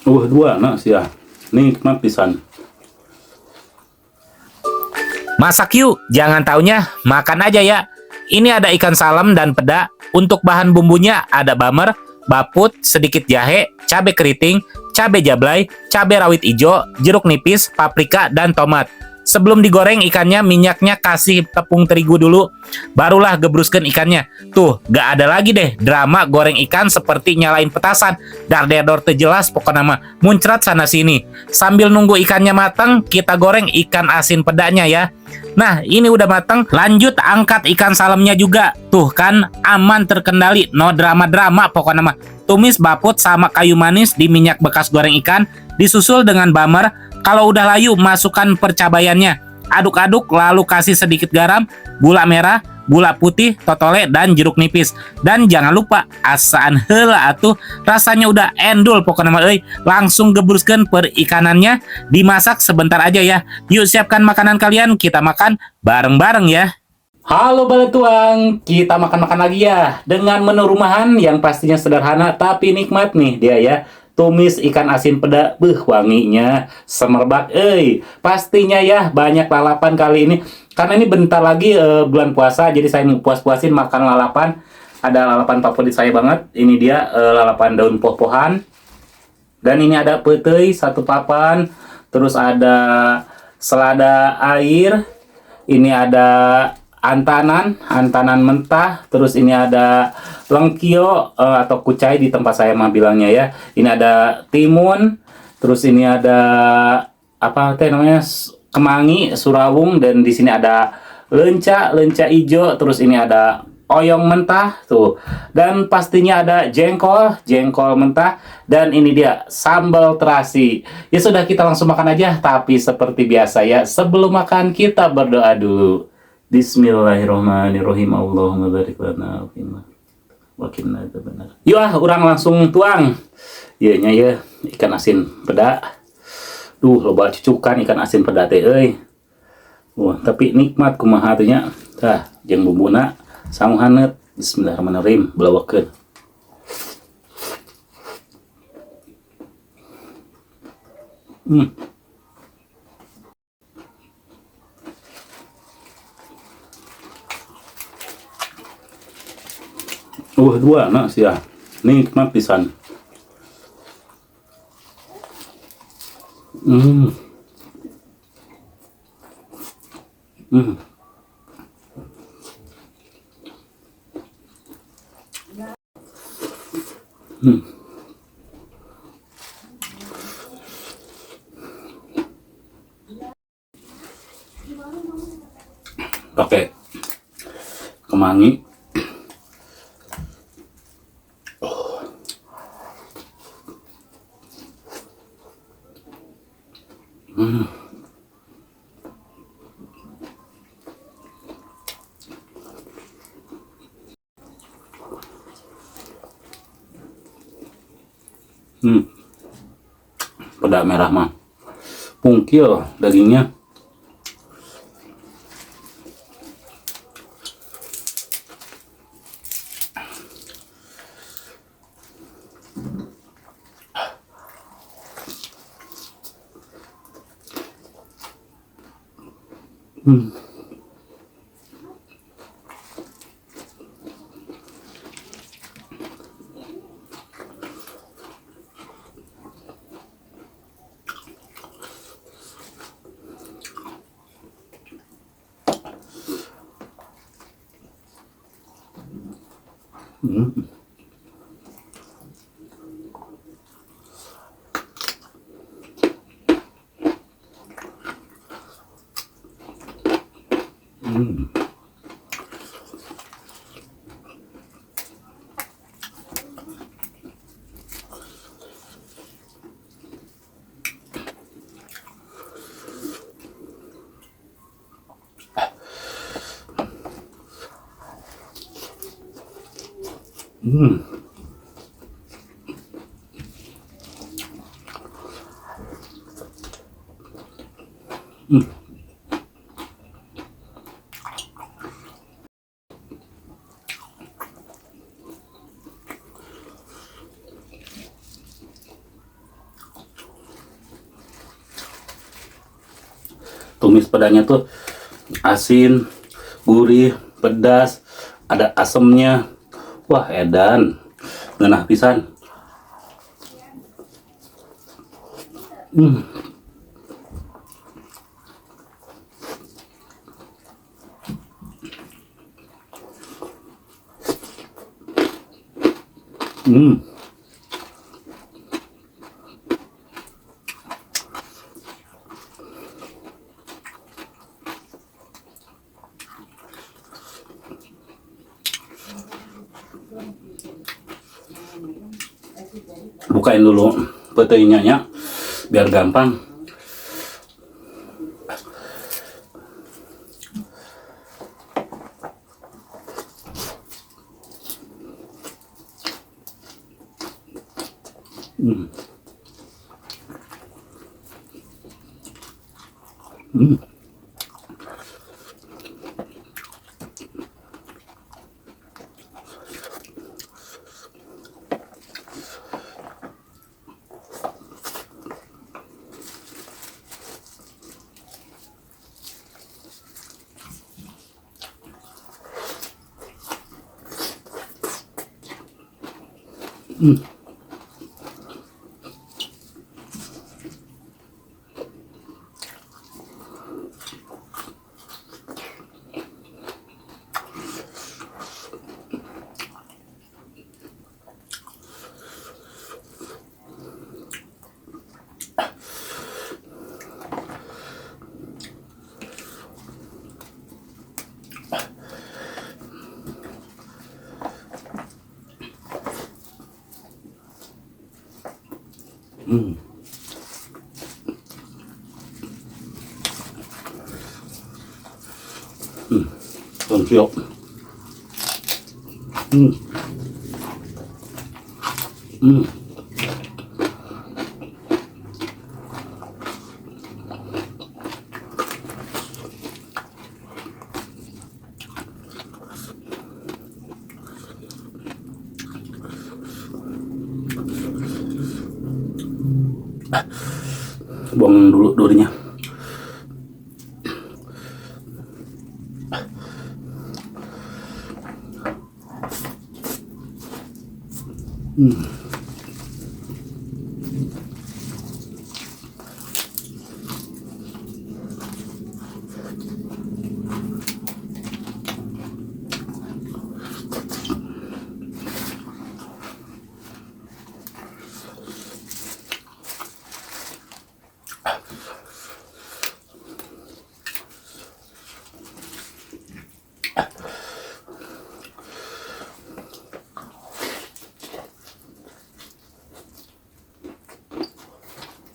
Dua nak sih ya. Nikmat pisan. Masak yuk, jangan taunya makan aja ya. Ini ada ikan salem dan peda. Untuk bahan bumbunya ada bamer, baput, sedikit jahe, cabai keriting, cabai jablay, cabai rawit ijo, jeruk nipis, paprika, dan tomat. Sebelum digoreng ikannya, minyaknya kasih tepung terigu dulu. Barulah gebruskan ikannya. Tuh, gak ada lagi deh drama goreng ikan seperti nyalain petasan. Dar-der-dor jelas pokoknya mah muncrat sana sini. Sambil nunggu ikannya matang, kita goreng ikan asin pedanya ya. Nah, ini udah matang. Lanjut angkat ikan salemnya juga. Tuh kan, aman terkendali. No drama-drama pokoknya mah. Tumis baput sama kayu manis di minyak bekas goreng ikan. Disusul dengan bamer. Kalau udah layu, masukkan percabayannya. Aduk-aduk, lalu kasih sedikit garam, gula merah, gula putih, totole, dan jeruk nipis. Dan jangan lupa, asaan heula atuh. Rasanya udah endul pokoknya mah euy. Langsung gebruskeun perikanannya, dimasak sebentar aja ya. Yuk siapkan makanan kalian, kita makan bareng-bareng ya. Halo Baletuang, kita makan-makan lagi ya. Dengan menu rumahan yang pastinya sederhana tapi nikmat nih dia ya. Tumis ikan asin peda, wanginya semerbak, pastinya ya banyak lalapan kali ini. Karena ini bentar lagi bulan puasa, jadi saya mau puas-puasin makan lalapan. Ada lalapan favorit saya banget, ini dia lalapan daun poh-pohan. Dan ini ada petai satu papan, terus ada selada air, ini ada antanan mentah, terus ini ada lengkio atau kucai di tempat saya mah bilangnya ya. Ini ada timun, terus ini ada apa teh namanya kemangi, surawung, dan di sini ada leunca ijo, terus ini ada oyong mentah tuh. Dan pastinya ada jengkol mentah, dan ini dia sambal terasi. Ya sudah, kita langsung makan aja, tapi seperti biasa ya, sebelum makan kita berdoa dulu. Bismillahirrahmanirrahim. Allahumma barik lana wa qina adzabannar. Yuk urang langsung tuang. Ieu nya ya ikan asin peda. Duh, loba cucukan ikan asin peda teh euy. Wah, tapi nikmat kumaha teh nya. Tah, jeung bumbuna sangu haneut. Bismillahirrahmanirrahim, belawakeun. Dua nak sih ya. Nikmat pisan. Hmm. Hmm. Hmm. Pakai kemangi. Peda merah mah pungkil dagingnya. tumis pedanya tuh asin, gurih, pedas, ada asemnya. Wah, edan. Ngeunah pisan. Hmm. Hmm. Bukain dulu petainya ya, biar gampang. Hmm. Hmm. Hmm. Hmm. Hmm. Tumis. Hmm. Hmm. Buang dulu durinya. Hmm.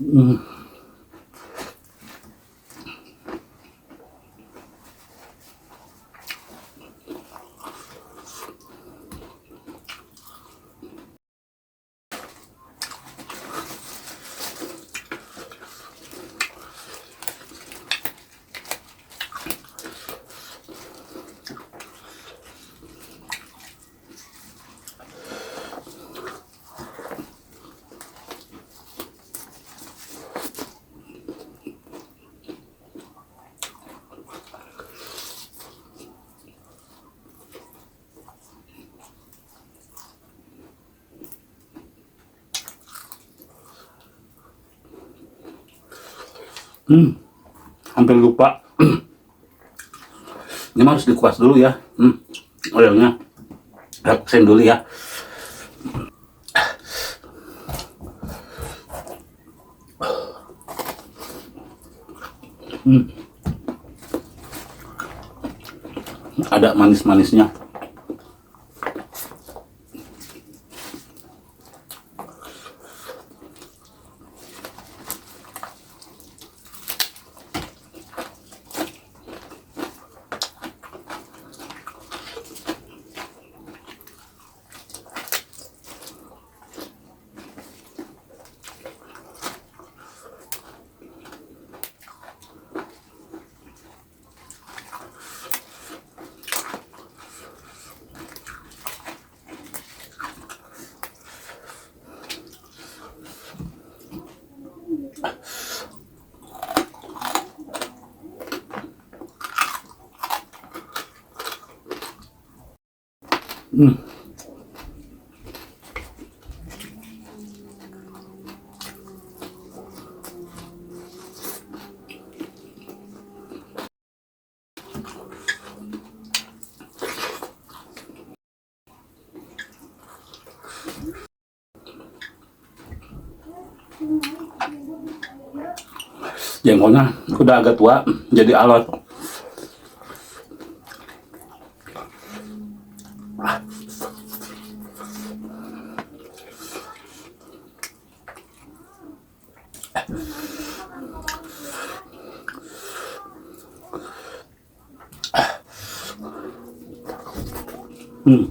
Hmm. Hmm. Hampir lupa. Ini mah harus dikupas dulu ya. Ayamnya. Habisin dulu ya. Hmm. Ada manis-manisnya. Hmm. Jengkolnya udah agak tua, jadi alot. Hmm.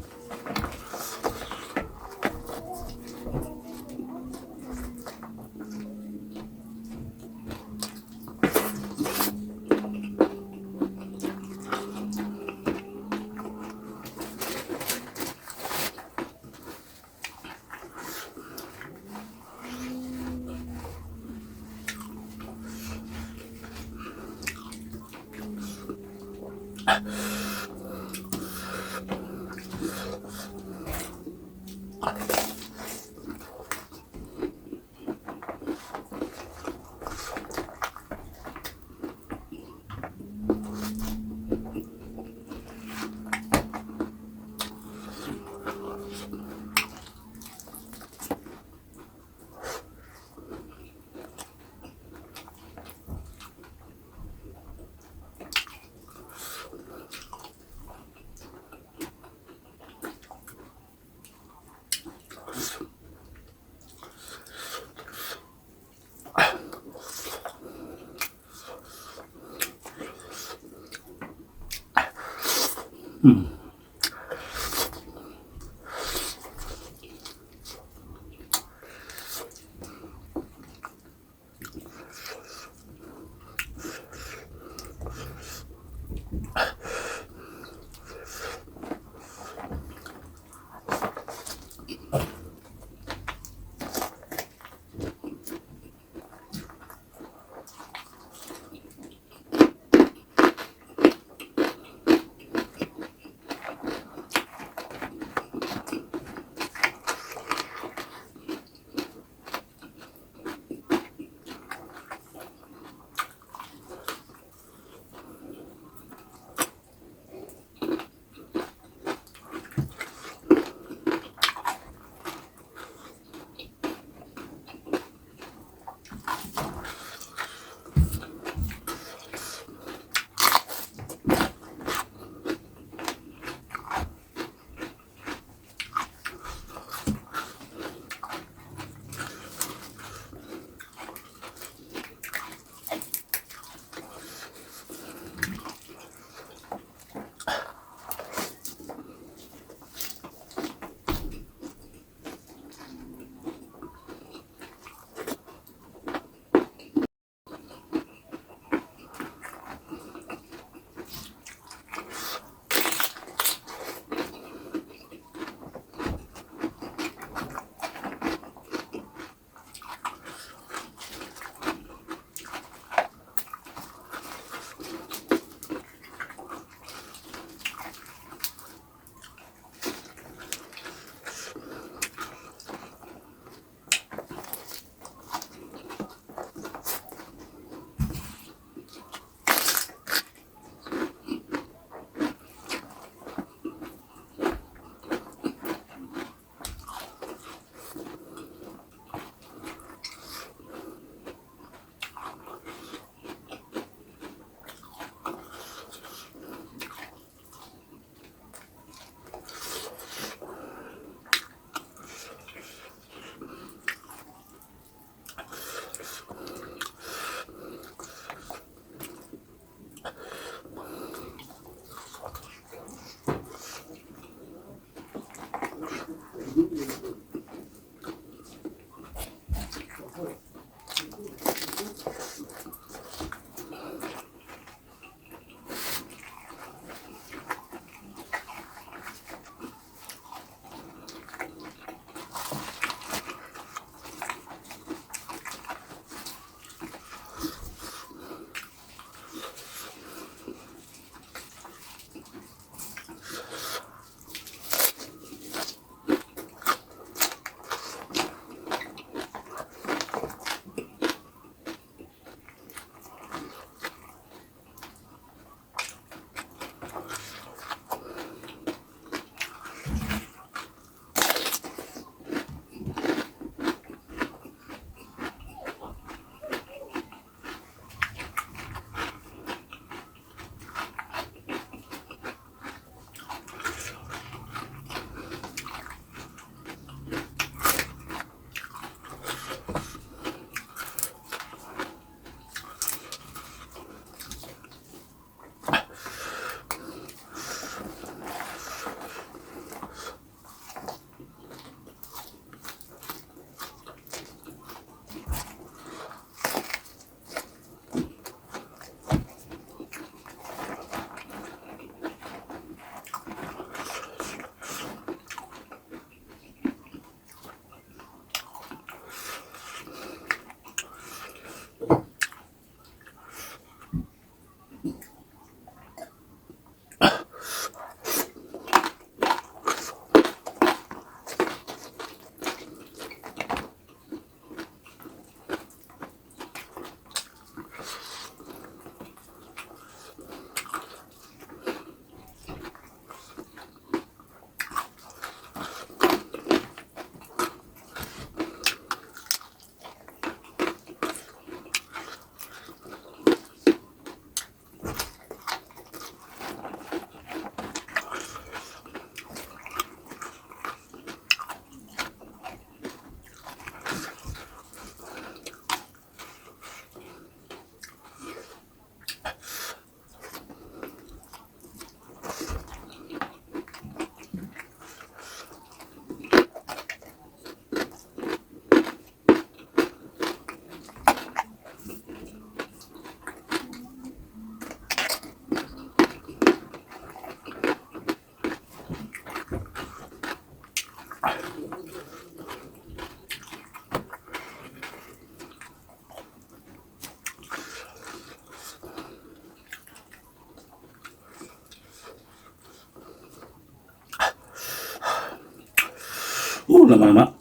lama-lama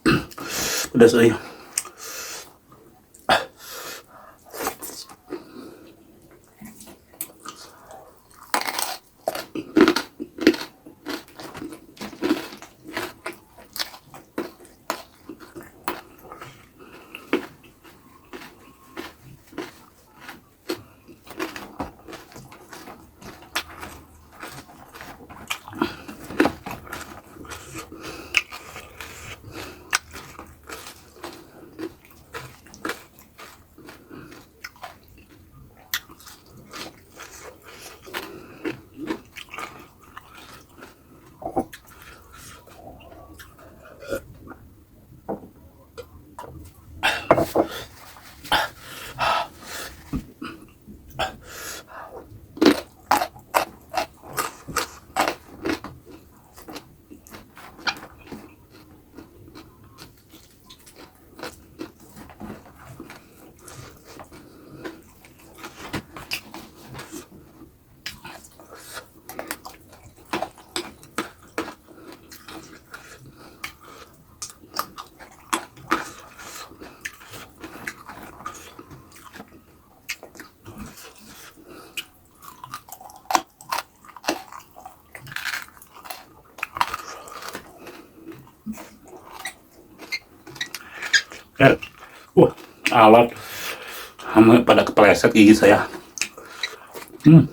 pedas euy. Alat sama pada kepleset gigi saya. Hmm.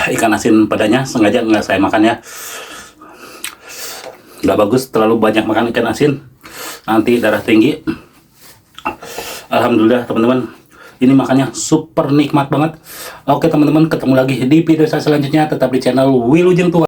Ikan asin pedanya sengaja nggak saya makan ya, nggak bagus terlalu banyak makan ikan asin, nanti darah tinggi. Alhamdulillah teman-teman, ini makannya super nikmat banget. Oke teman-teman, ketemu lagi di video saya selanjutnya, tetap di channel Wilujeng Tua.